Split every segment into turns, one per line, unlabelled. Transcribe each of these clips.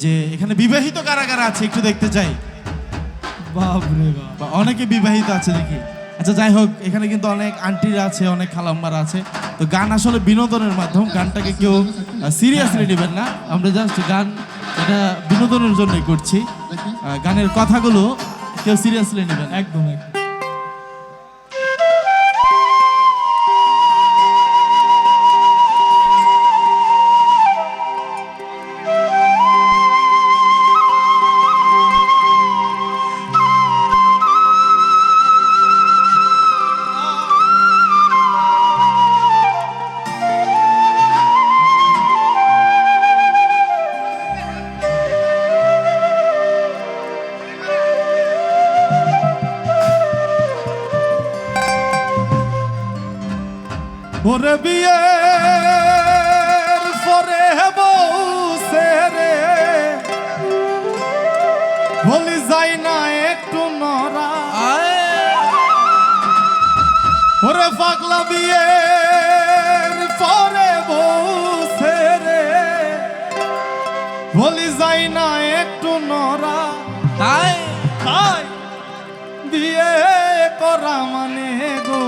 যে এখানে বিবাহিত কারা কারা আছে একটু দেখতে চাই। বাপরে বাপ, অনেকে বিবাহিত আছে দেখি। আচ্ছা যাই হোক, এখানে কিন্তু অনেক আন্টিরা আছে, অনেক খালাম্মারা আছে। তো গান আসলে বিনোদনের মাধ্যম, গানটাকে কেউ সিরিয়াসলি নেবেন না। আমরা জাস্ট গান এটা বিনোদনের জন্যই করছি। গানের কথাগুলো কেউ সিরিয়াসলি নেবেন একদম একদম। ওরে বিয়ের পরে বউছে রে, বলি যাই না একটু নরা। ওরে পাগলা বিয়ের পরে বউছে রে, বলি যাই না একটু নরা। তাই তাই বিয়ে করা মানে গো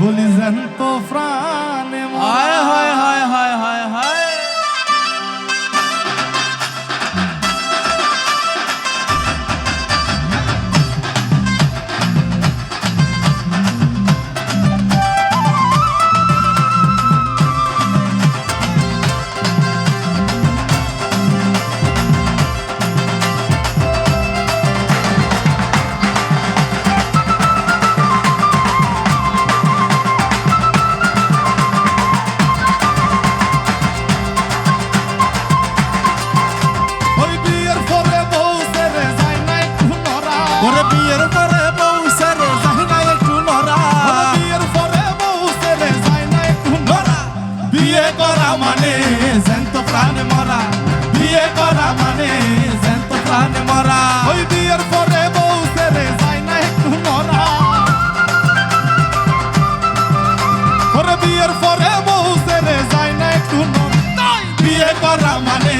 বলি জানত প্রাণে। হায় হায় হায় হায় হায় হায়। বিয়ে করা মানে জ্যান্ত প্রাণে মরা, বিয়ে করা মানে জ্যান্ত প্রাণে মরা। ওই বিয়ের পরে বউ ছেড়ে যায় না একটু নরা। ওরে বিয়ের পরে বউ ছেড়ে যায় না একটু নরা। বিয়ে করা মানে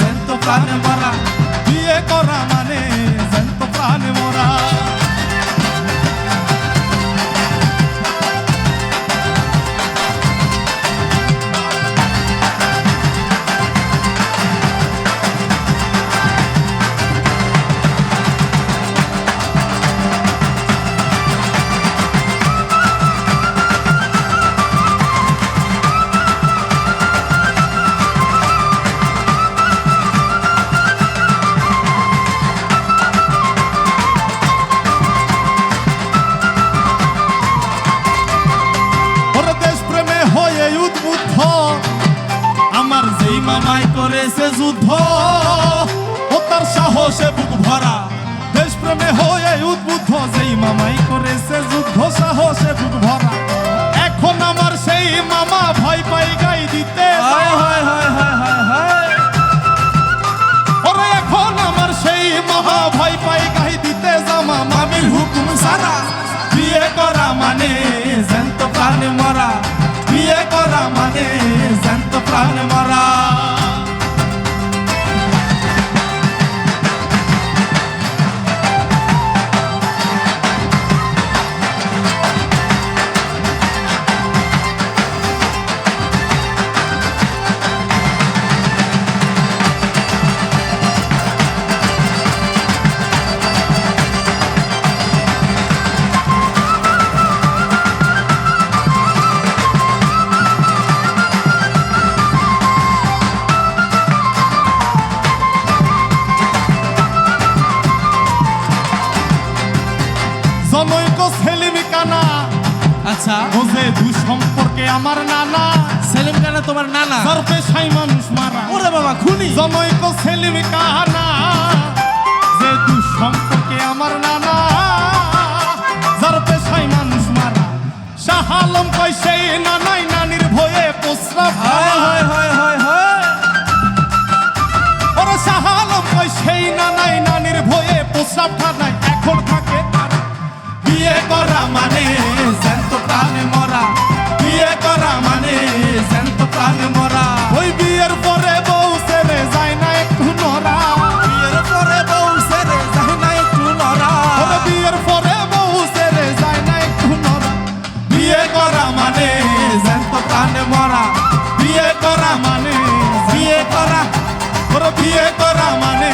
জ্যান্ত প্রাণে মরা, বিয়ে করা মানে জ্যান্ত প্রাণে মরা। আমার যেই মামাই করেছে যুদ্ধ, ও তার সাহসে বুক ভরা। দেশপ্রেমে হয়ে উদ্বুদ্ধ, যেই মামাই করেছে যুদ্ধ, সাহসে বুক ভরা। এখন আমার সেই মামা ভয় পাই গাই দিতে। ওরে এখন আমার সেই মামা ভয় পাই গাই দিতে, জামা মামির হুকুম সারা। বিয়ে করা মানে জ্যান্ত প্রাণে মরা, বিয়ে করা মানে জ্যান্ত প্রাণে মরা। জনৈক সেলিম কানা, আচ্ছা বোঝে দু সম্পর্কে আমার নানা। সেলিম কানা তোমার নানা? যার পেশাই মানুষ মারা। ওরে বাবা খুনি। জনৈক সেলিম কানা, যে দু সম্পর্কে আমার নানা, যার পেশাই মানুষ মারা। শাহ আলম কয় সেই নানাই নানির ভয়ে প্রস্রাব। হায় হায় হায় হায় হায়। ওরে শাহ আলম কয় সেই নানাই নানির ভয়ে প্রস্রাব ঠানায় এখন থাকে। বিয়ে করা মানে জ্যান্ত প্রাণে মরা, বিয়ে করা মানে জ্যান্ত প্রাণে মরা। ওই বিয়ের পরে মানে বিয়ে করা, ওরে বিয়ে করা মানে